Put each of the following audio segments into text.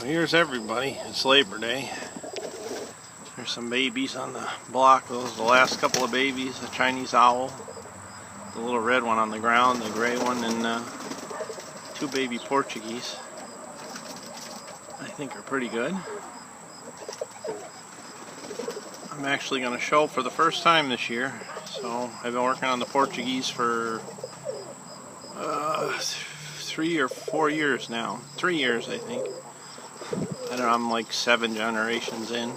So here's everybody. It's Labor Day. There's some babies on the block. Those are the last couple of babies. A Chinese owl, the little red one on the ground, the gray one, and two baby Portuguese. I think are pretty good. I'm actually going to show for the first time this year. So I've been working on the Portuguese for 3 or 4 years now. 3 years, I think. I don't know, I'm like 7 generations in.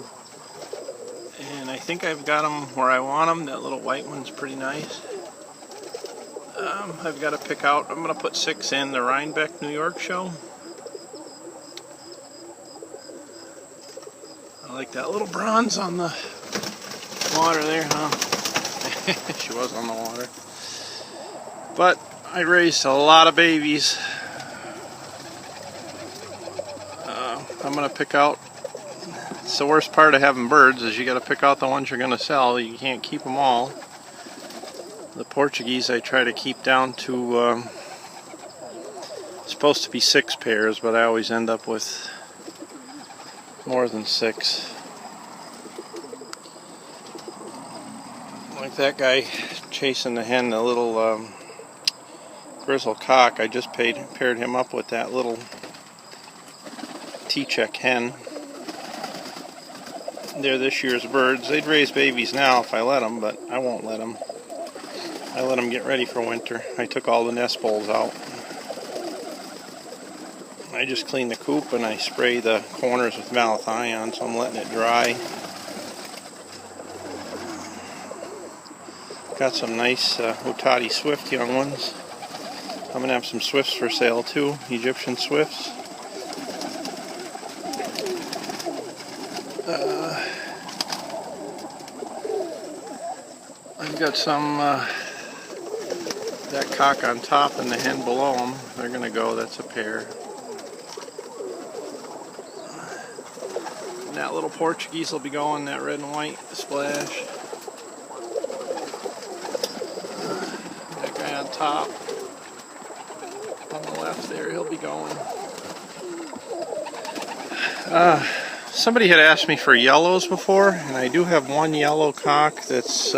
And I think I've got them where I want them. That little white one's pretty nice. I've got to pick out, I'm going to put 6 in the Rhinebeck, New York show. I like that little bronze on the water there, huh? She was on the water. But I raised a lot of babies. I'm going to pick out, it's the worst part of having birds is you got to pick out the ones you're going to sell. You can't keep them all. The Portuguese I try to keep down to, supposed to be 6 pairs, but I always end up with more than 6. Like that guy chasing the hen, the little grizzle cock, I just paired him up with that little T-check hen. They're this year's birds. They'd raise babies now if I let them, but I won't let them. I let them get ready for winter. I took all the nest bowls out. I just clean the coop and I spray the corners with malathion, so I'm letting it dry. Got some nice Otati Swift young ones. I'm going to have some Swifts for sale too, Egyptian Swifts. I've got some, that cock on top and the hen below them. They're going to go, that's a pair. And that little Portuguese will be going, that red and white splash. That guy on top, on the left there, he'll be going. Somebody had asked me for yellows before, and I do have one yellow cock that's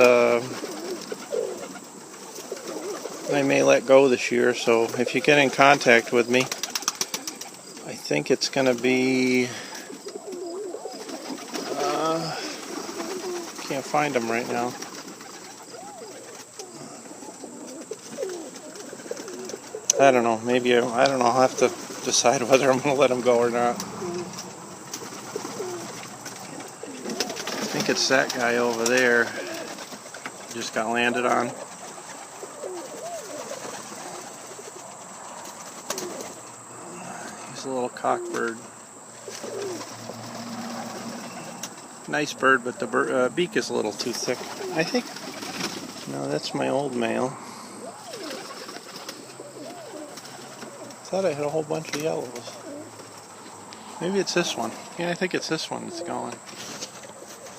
I may let go this year, so if you get in contact with me, I think it's going to be, can't find them right now. I don't know, maybe, I don't know, I'll have to decide whether I'm going to let them go or not. I think it's that guy over there, just got landed on. He's a little cock bird. Nice bird, but the beak is a little too thick. I think, no, that's my old male. Thought I had a whole bunch of yellows. Maybe it's this one. Yeah, I think it's this one that's going.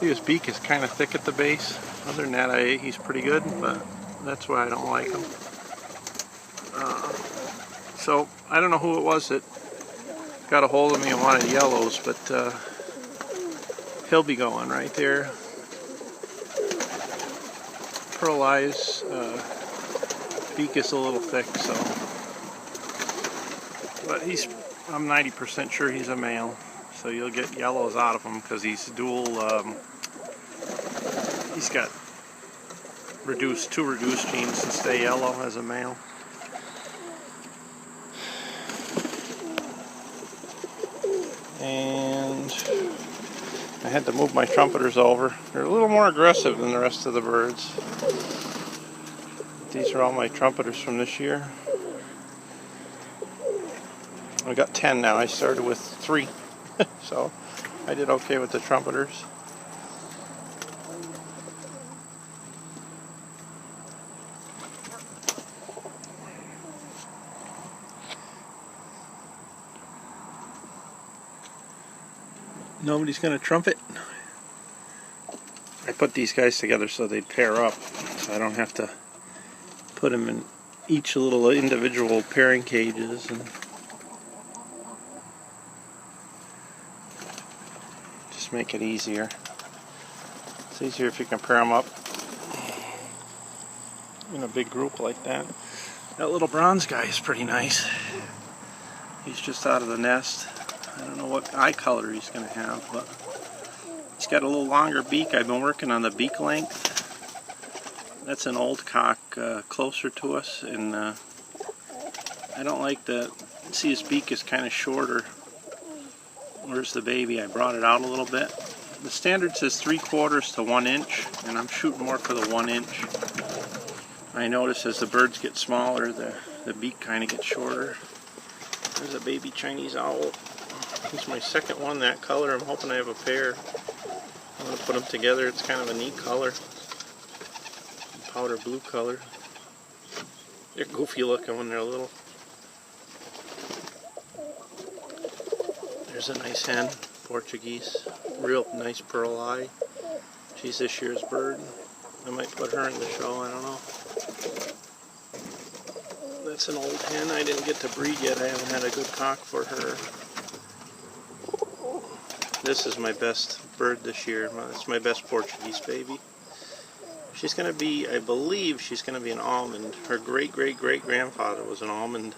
His beak is kind of thick at the base. Other than that, he's pretty good, but that's why I don't like him. So, I don't know who it was that got a hold of me and wanted yellows, but he'll be going right there. Pearl eyes, beak is a little thick, so. But I'm 90% sure he's a male. So you'll get yellows out of him because he's dual, he's got two reduced genes to stay yellow as a male. And I had to move my trumpeters over. They're a little more aggressive than the rest of the birds. These are all my trumpeters from this year. I got 10 now. I started with 3. So I did okay with the trumpeters. Nobody's going to trumpet. I put these guys together so they'd pair up, so I don't have to put them in each little individual pairing cages. And just make it easier. It's easier if you can pair them up in a big group like that. That little bronze guy is pretty nice. He's just out of the nest. I don't know what eye color he's going to have, but he's got a little longer beak. I've been working on the beak length. That's an old cock closer to us, and I don't like the, see his beak is kind of shorter. Where's the baby? I brought it out a little bit. The standard says 3/4 to 1 inch, and I'm shooting more for the 1 inch. I notice as the birds get smaller, the beak kind of gets shorter. There's a baby Chinese owl. He's my second one that color. I'm hoping I have a pair. I'm going to put them together. It's kind of a neat color. Powder blue color. They're goofy looking when they're little. There's a nice hen, Portuguese. Real nice pearl eye. She's this year's bird. I might put her in the show, I don't know. That's an old hen. I didn't get to breed yet. I haven't had a good cock for her. This is my best bird this year. It's my best Portuguese baby. She's going to be, I believe she's going to be an almond. Her great-great-great-grandfather was an almond.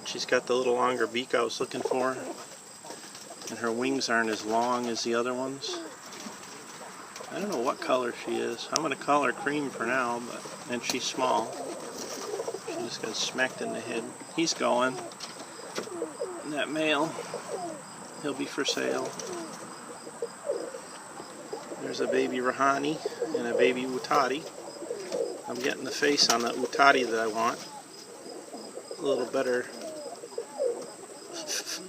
She's got the little longer beak I was looking for. And her wings aren't as long as the other ones. I don't know what color she is. I'm going to call her cream for now, and she's small. She just got smacked in the head. He's going. And that male, he'll be for sale. There's a baby Rahani and a baby Utadi. I'm getting the face on the Utadi that I want. A little better,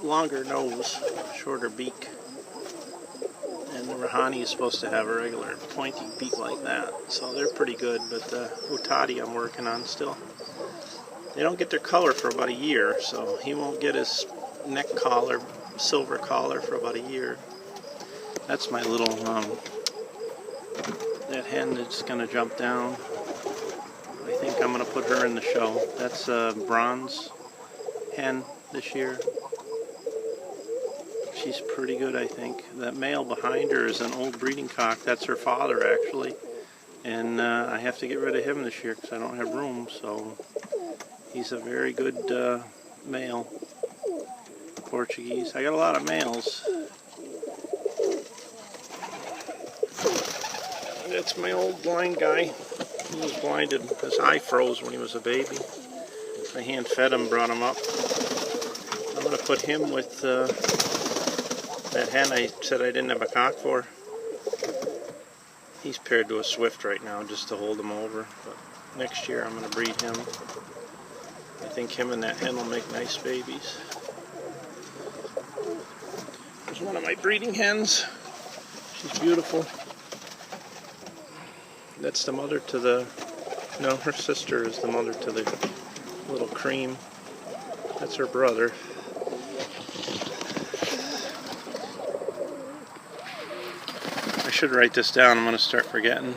longer nose, shorter beak. And the Rahani is supposed to have a regular pointy beak like that. So they're pretty good, but the Utadi I'm working on still. They don't get their color for about a year, so he won't get his neck collar, silver collar, for about a year. That's my little, that hen that's going to jump down. I think I'm going to put her in the show. That's a bronze hen this year. She's pretty good, I think. That male behind her is an old breeding cock. That's her father, actually. And I have to get rid of him this year because I don't have room. So he's a very good male. Portuguese. I got a lot of males. That's my old blind guy. He was blinded. His eye froze when he was a baby. I hand fed him, brought him up. I'm going to put him with that hen I said I didn't have a cock for. He's paired to a swift right now just to hold him over. But next year I'm going to breed him. I think him and that hen will make nice babies. There's one of my breeding hens. She's beautiful. That's the mother to the, no, her sister is the mother to the little cream. That's her brother. I should write this down, I'm going to start forgetting.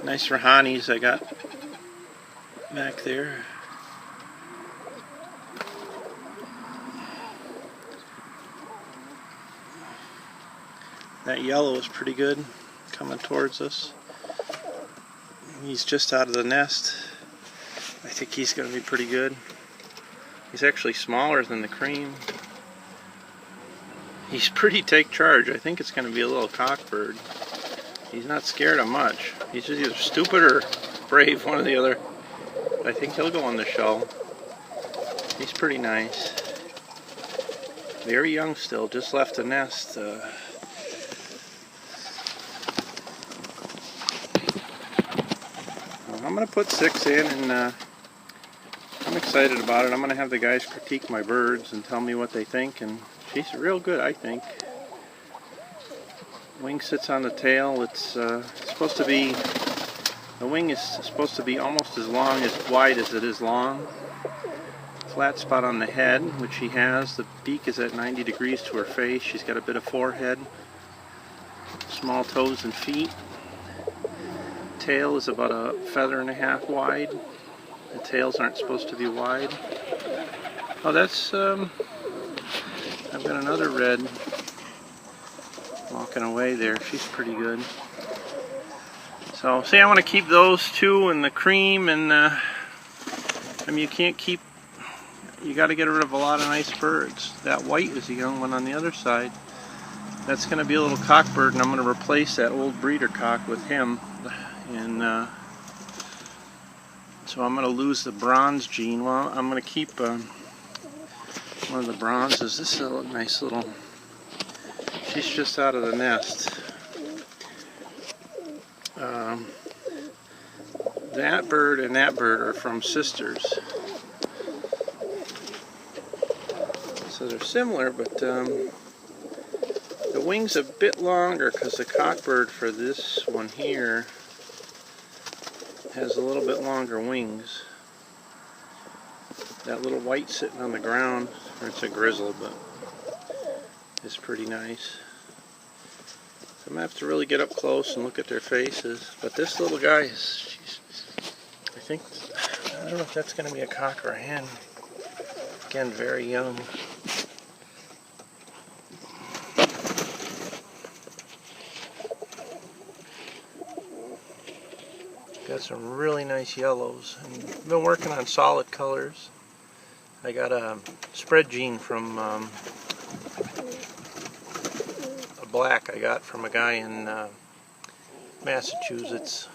Nice Rahanis I got back there. That yellow is pretty good, coming towards us. He's just out of the nest. I think he's going to be pretty good. He's actually smaller than the cream. He's pretty take charge. I think it's going to be a little cockbird. He's not scared of much. He's just either stupid or brave, one or the other. I think he'll go on the show. He's pretty nice. Very young still, just left the nest. I'm going to put 6 in, and I'm excited about it. I'm going to have the guys critique my birds and tell me what they think, and she's real good, I think. Wing sits on the tail. It's supposed to be, the wing is supposed to be almost as long, as wide as it is long. Flat spot on the head, which she has. The beak is at 90 degrees to her face. She's got a bit of forehead. Small toes and feet. Tail is about a feather and a half wide. The tails aren't supposed to be wide. Oh, that's, I've got another red walking away there. She's pretty good. So, see, I want to keep those two and the cream, and I mean, you can't keep, you got to get rid of a lot of nice birds. That white is a young one on the other side. That's going to be a little cock bird, and I'm going to replace that old breeder cock with him. And so I'm going to lose the bronze gene. Well, I'm going to keep one of the bronzes. This is a nice little, she's just out of the nest. That bird and that bird are from sisters. So they're similar, but the wing's a bit longer because the cockbird for this one here has a little bit longer wings. That little white sitting on the ground, or it's a grizzle, but it's pretty nice. So I'm going to have to really get up close and look at their faces. But this little guy is, I don't know if that's going to be a cock or a hen. Again, very young. Got some really nice yellows. And I've been working on solid colors. I got a spread gene from a black I got from a guy in Massachusetts,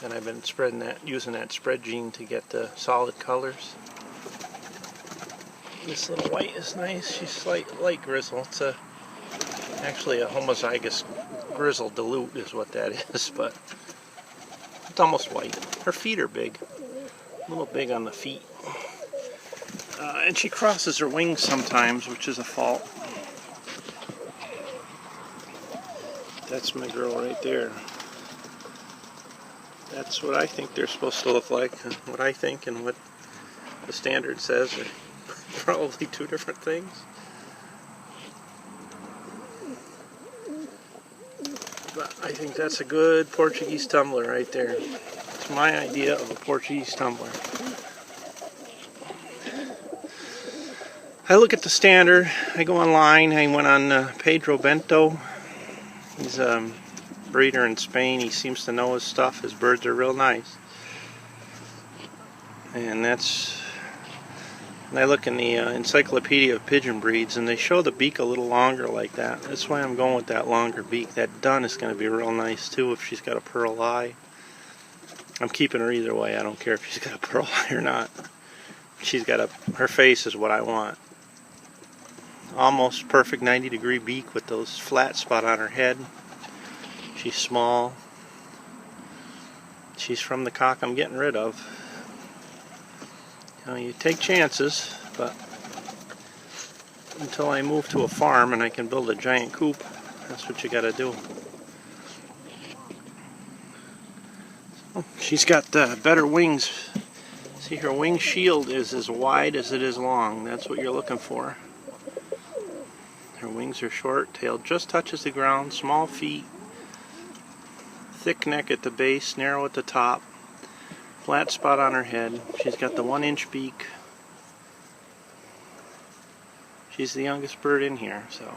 and I've been spreading that, using that spread gene to get the solid colors. This little white is nice. She's light grizzle. It's actually a homozygous grizzle dilute is what that is, but it's almost white. Her feet are big, a little big on the feet, and she crosses her wings sometimes, which is a fault. That's my girl right there. That's what I think they're supposed to look like. What I think and what the standard says are probably two different things. But I think that's a good Portuguese tumbler right there. It's my idea of a Portuguese tumbler. I look at the standard. I go online. I went on Pedro Bento. He's a breeder in Spain. He seems to know his stuff. His birds are real nice. And that's, and I look in the Encyclopedia of Pigeon Breeds, and they show the beak a little longer like that. That's why I'm going with that longer beak. That dun is going to be real nice too if she's got a pearl eye. I'm keeping her either way. I don't care if she's got a pearl eye or not. She's got her face is what I want. Almost perfect 90-degree beak with those flat spot on her head. She's small. She's from the cock I'm getting rid of. You know, you take chances, but until I move to a farm and I can build a giant coop, that's what you gotta do. So, she's got better wings. See, her wing shield is as wide as it is long. That's what you're looking for. Her wings are short, tail just touches the ground, small feet, thick neck at the base, narrow at the top, flat spot on her head. She's got the 1-inch beak. She's the youngest bird in here, so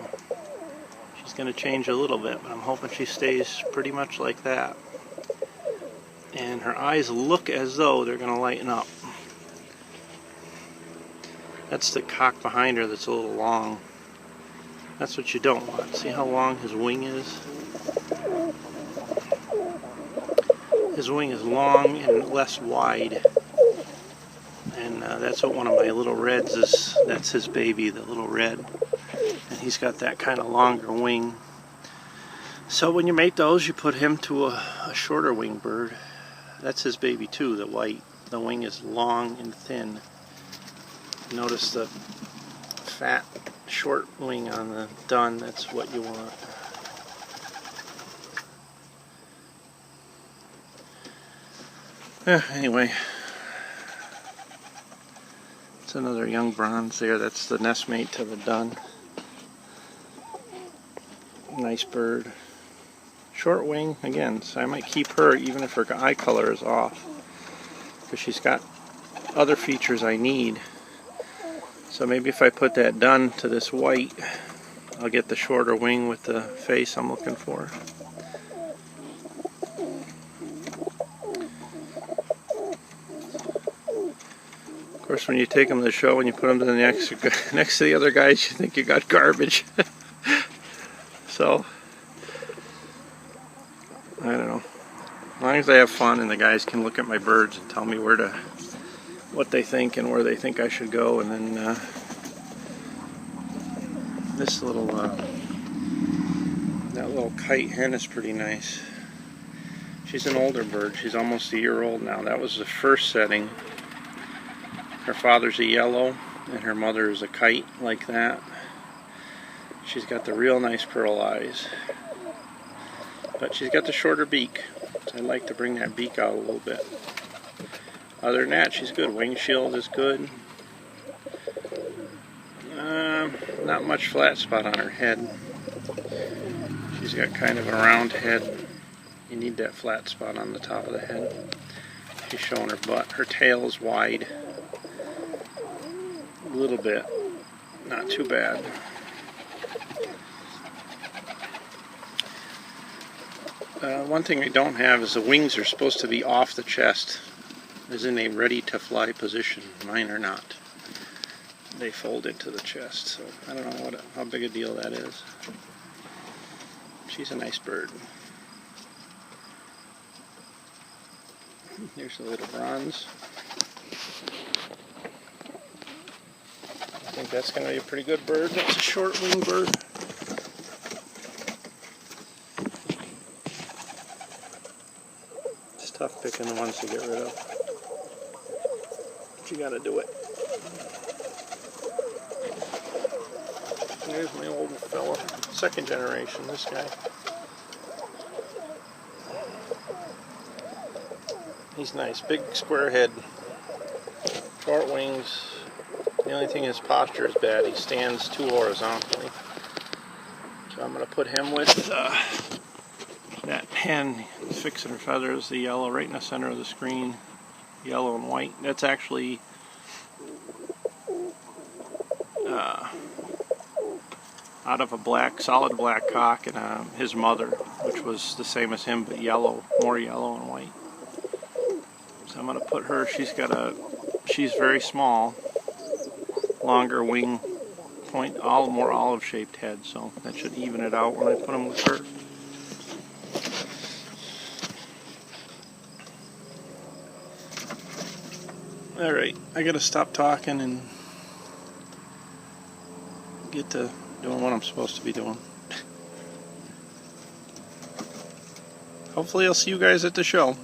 she's going to change a little bit, but I'm hoping she stays pretty much like that. And her eyes look as though they're going to lighten up. That's the cock behind her that's a little long. That's what you don't want. See how long his wing is? His wing is long and less wide. And that's what one of my little reds is. That's his baby, the little red. And he's got that kind of longer wing. So when you mate those, you put him to a shorter wing bird. That's his baby too, the white. The wing is long and thin. Notice the fat short wing on the dun. That's what you want. Anyway, it's another young bronze there. That's the nest mate to the dun. Nice bird. Short wing again, so I might keep her even if her eye color is off, because she's got other features I need. So maybe if I put that dun to this white, I'll get the shorter wing with the face I'm looking for. Of course, when you take them to the show and you put them to the next to the other guys, you think you got garbage. So, I don't know. As long as I have fun and the guys can look at my birds and tell me what they think and where they think I should go, and then this little that little kite hen is pretty nice. She's an older bird. She's almost a year old now. That was the first setting. Her father's a yellow and her mother is a kite like that. She's got the real nice pearl eyes, but she's got the shorter beak. So I'd like to bring that beak out a little bit. Other than that, she's good. Wing shield is good. Not much flat spot on her head. She's got kind of a round head. You need that flat spot on the top of the head. She's showing her butt. Her tail is wide. A little bit. Not too bad. One thing I don't have is the wings are supposed to be off the chest, as in a ready to fly position. Mine are not. They fold into the chest, so I don't know how big a deal that is. She's a nice bird. Here's a little bronze. I think that's going to be a pretty good bird. That's a short wing bird. It's tough picking the ones to get rid of. But you got to do it. Here's my old fella, second generation, this guy. He's nice, big square head, short wings. The only thing, his posture is bad. He stands too horizontally. So I'm going to put him with that hen fixing her feathers, the yellow right in the center of the screen, yellow and white. That's actually out of a solid black cock and his mother, which was the same as him but yellow, more yellow and white. So I'm going to put her, she's very small, longer wing point, more olive shaped head, so that should even it out when I put them with her. Alright, I gotta stop talking and get to doing what I'm supposed to be doing. Hopefully I'll see you guys at the show.